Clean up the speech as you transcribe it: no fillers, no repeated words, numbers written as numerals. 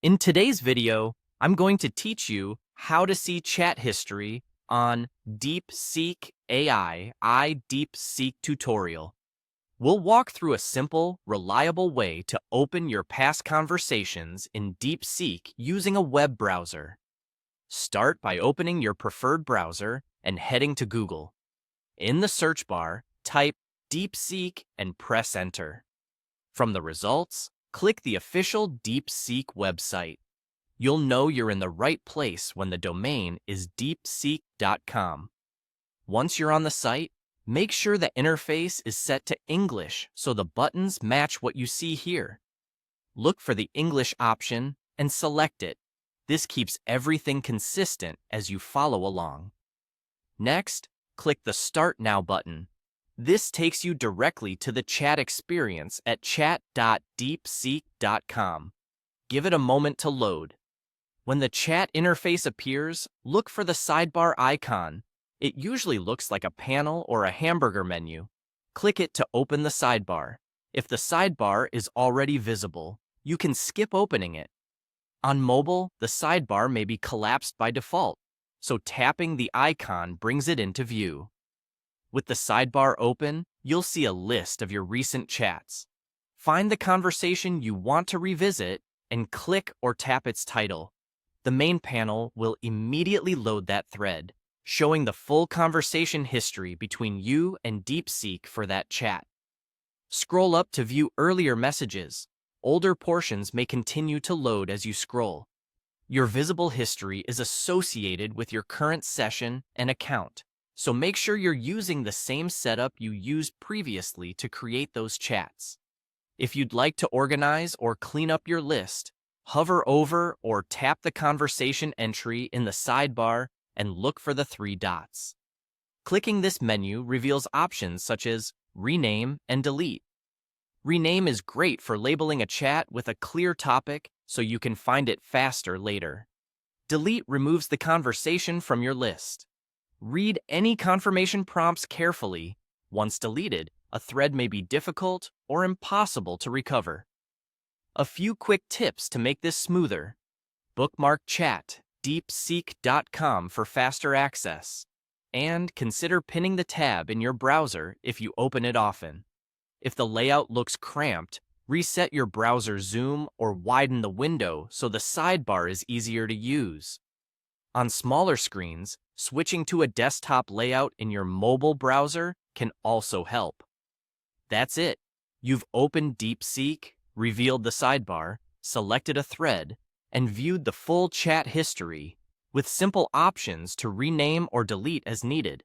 In today's video, I'm going to teach you how to see chat history on DeepSeek AI DeepSeek tutorial. We'll walk through a simple, reliable way to open your past conversations in DeepSeek using a web browser. Start by opening your preferred browser and heading to Google. In the search bar, type DeepSeek and press enter. From the results, click the official DeepSeek website. You'll know you're in the right place when the domain is deepseek.com. Once you're on the site, make sure the interface is set to English so the buttons match what you see here. Look for the English option and select it. This keeps everything consistent as you follow along. Next, click the Start Now button. This takes you directly to the chat experience at chat.deepseek.com. Give it a moment to load. When the chat interface appears, look for the sidebar icon. It usually looks like a panel or a hamburger menu. Click it to open the sidebar. If the sidebar is already visible, you can skip opening it. On mobile, the sidebar may be collapsed by default, so tapping the icon brings it into view. With the sidebar open, you'll see a list of your recent chats. Find the conversation you want to revisit and click or tap its title. The main panel will immediately load that thread, showing the full conversation history between you and DeepSeek for that chat. Scroll up to view earlier messages. Older portions may continue to load as you scroll. Your visible history is associated with your current session and account, so make sure you're using the same setup you used previously to create those chats. If you'd like to organize or clean up your list, hover over or tap the conversation entry in the sidebar and look for the three dots. Clicking this menu reveals options such as rename and delete. Rename is great for labeling a chat with a clear topic so you can find it faster later. Delete removes the conversation from your list. Read any confirmation prompts carefully. Once deleted, a thread may be difficult or impossible to recover. A few quick tips to make this smoother. Bookmark chat.deepseek.com for faster access. And consider pinning the tab in your browser if you open it often. If the layout looks cramped, reset your browser zoom or widen the window so the sidebar is easier to use. On smaller screens, switching to a desktop layout in your mobile browser can also help. That's it. You've opened DeepSeek, revealed the sidebar, selected a thread, and viewed the full chat history with simple options to rename or delete as needed.